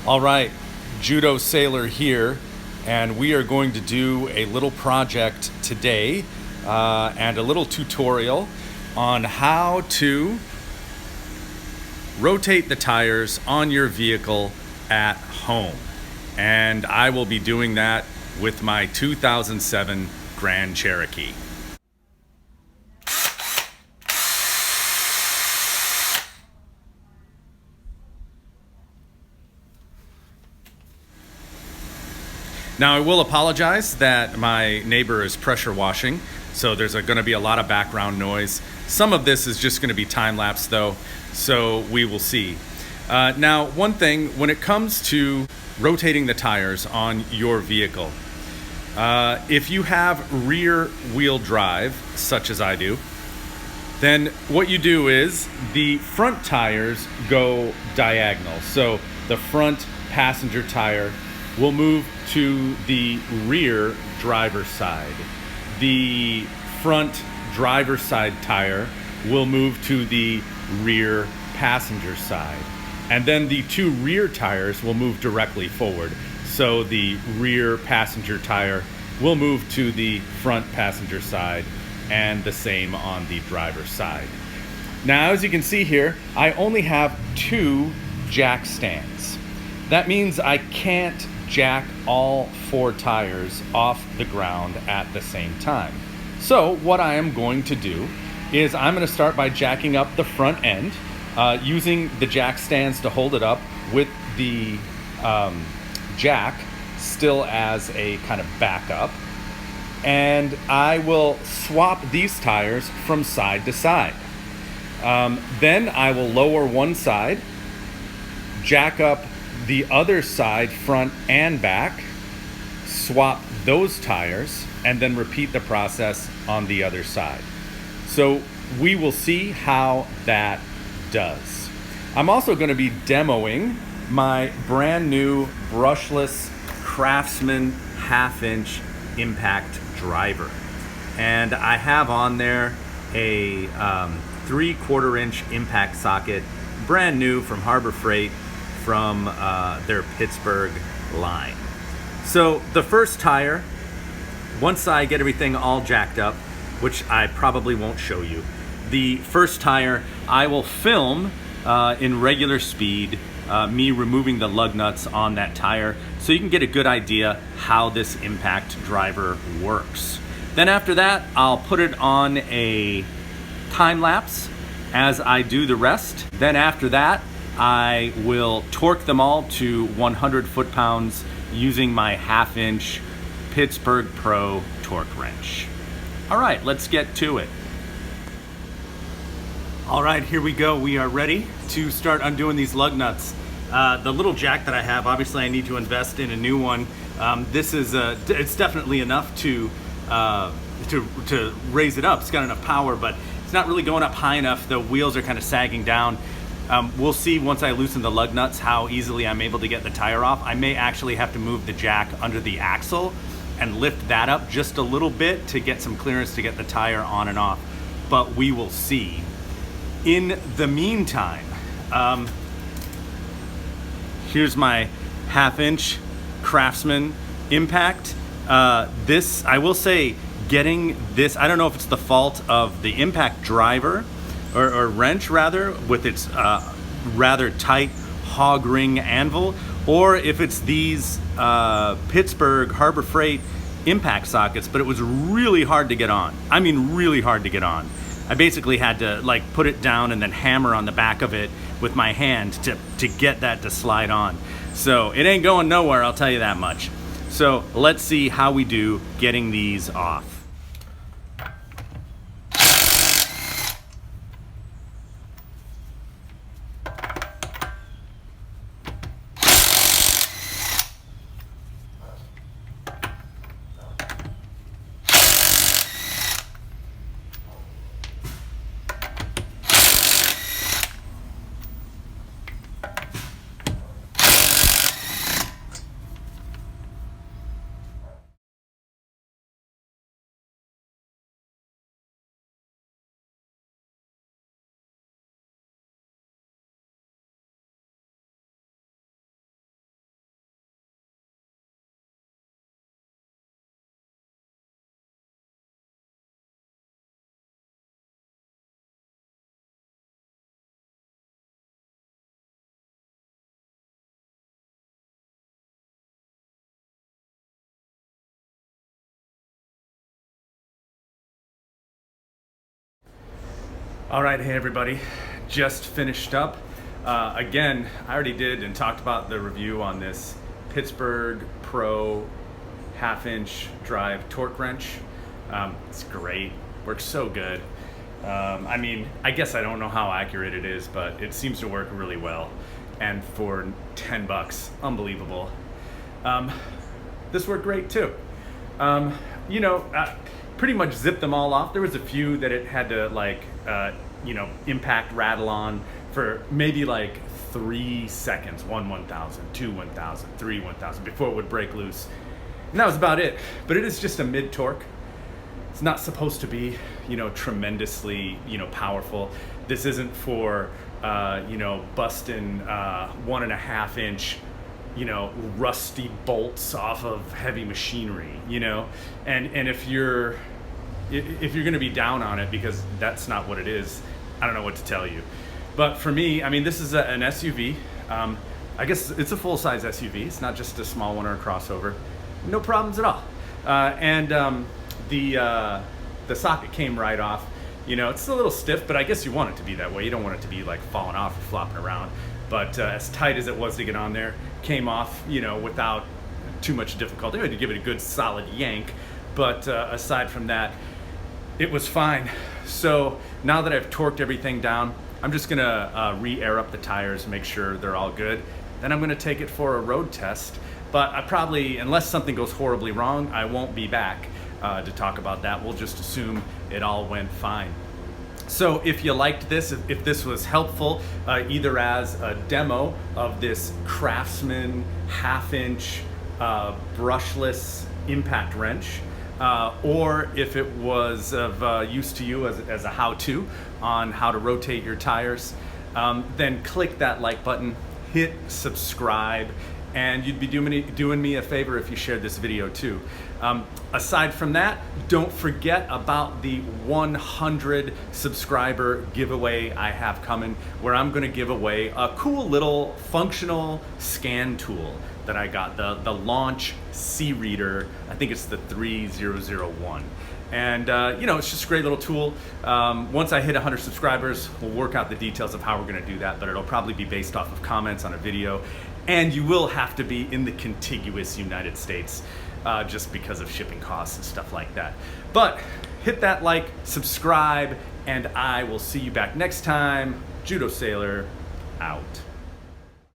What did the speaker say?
All right, Judo Sailor here, and we are going to do a little project today and a little tutorial on how to rotate the tires on your vehicle at home. And I will be doing that with my 2007 Grand Cherokee. Now, I will apologize that my neighbor is pressure washing, so there's going to be a lot of background noise. Some of this is just going to be time-lapse though, so we will see. Now, one thing, when it comes to rotating the tires on your vehicle, if you have rear wheel drive, such as I do, then what you do is the front tires go diagonal. So the front passenger tire will move to the rear driver's side. The front driver's side tire will move to the rear passenger side. And then the two rear tires will move directly forward. So the rear passenger tire will move to the front passenger side, and the same on the driver's side. Now, as you can see here, I only have two jack stands. That means I can't jack all four tires off the ground at the same time. So what I am going to do is I'm going to start by jacking up the front end, using the jack stands to hold it up with the jack still as a kind of backup. And I will swap these tires from side to side. Then I will lower one side, jack up the other side, front and back, swap those tires, and then repeat the process on the other side. So we will see how that does. I'm also going to be demoing my brand new brushless Craftsman 1/2-inch impact driver. And I have on there a 3/4 inch impact socket, brand new from Harbor Freight, from their Pittsburgh line. So the first tire, once I get everything all jacked up, which I probably won't show you, the first tire I will film in regular speed, me removing the lug nuts on that tire, so you can get a good idea how this impact driver works. Then after that, I'll put it on a time lapse as I do the rest. Then after that, I will torque them all to 100 foot-pounds using my 1/2-inch Pittsburgh Pro torque wrench. All right, let's get to it. All right, here we go. We are ready to start undoing these lug nuts. The little jack that I have, obviously I need to invest in a new one. This is it's definitely enough to raise it up. It's got enough power, but it's not really going up high enough. The wheels are kind of sagging down. We'll see once I loosen the lug nuts how easily I'm able to get the tire off. I may actually have to move the jack under the axle and lift that up just a little bit to get some clearance to get the tire on and off, but we will see. In the meantime, here's my 1/2-inch Craftsman impact. This, I will say, getting this, I don't know if it's the fault of the impact driver or wrench rather, with its rather tight hog ring anvil, or if it's these Pittsburgh Harbor Freight impact sockets, but it was really hard to get on. I mean, really hard to get on. I basically had to like put it down and then hammer on the back of it with my hand to get that to slide on. So it ain't going nowhere, I'll tell you that much. So let's see how we do getting these off. All right, hey everybody, just finished up. Again, I already did and talked about the review on this Pittsburgh Pro 1/2-inch drive torque wrench. It's great, works so good. I mean, I guess I don't know how accurate it is, but it seems to work really well. And for 10 bucks, unbelievable. This worked great too. Pretty much zipped them all off. There was a few that it had to impact rattle on for maybe like 3 seconds, 1/1000, 2/1000, 3/1000 before it would break loose. And that was about it. But it is just a mid torque. It's not supposed to be, tremendously, powerful. This isn't for, busting 1.5-inch, rusty bolts off of heavy machinery, and if you're going to be down on it because that's not what it is, I don't know what to tell you. But for me, I mean, this is an SUV. I guess it's a full-size SUV. It's not just a small one or a crossover. No problems at all. The socket came right off. It's a little stiff, but I guess you want it to be that way. You don't want it to be like falling off or flopping around. But as tight as it was to get on there, came off, without too much difficulty. I had to give it a good solid yank, but aside from that, it was fine. So now that I've torqued everything down, I'm just gonna re-air up the tires, make sure they're all good. Then I'm gonna take it for a road test. But I probably, unless something goes horribly wrong, I won't be back to talk about that. We'll just assume it all went fine. So if you liked this, if this was helpful, either as a demo of this Craftsman 1/2-inch brushless impact wrench, or if it was of use to you as a how-to on how to rotate your tires, then click that like button, hit subscribe, and you'd be doing me a favor if you shared this video too. Aside from that, don't forget about the 100 subscriber giveaway I have coming, where I'm gonna give away a cool little functional scan tool that I got, the Launch C-Reader. I think it's the 3001. And it's just a great little tool. Once I hit 100 subscribers, we'll work out the details of how we're gonna do that, but it'll probably be based off of comments on a video. And you will have to be in the contiguous United States just because of shipping costs and stuff like that. But hit that like, subscribe, and I will see you back next time. Judo Sailor, out.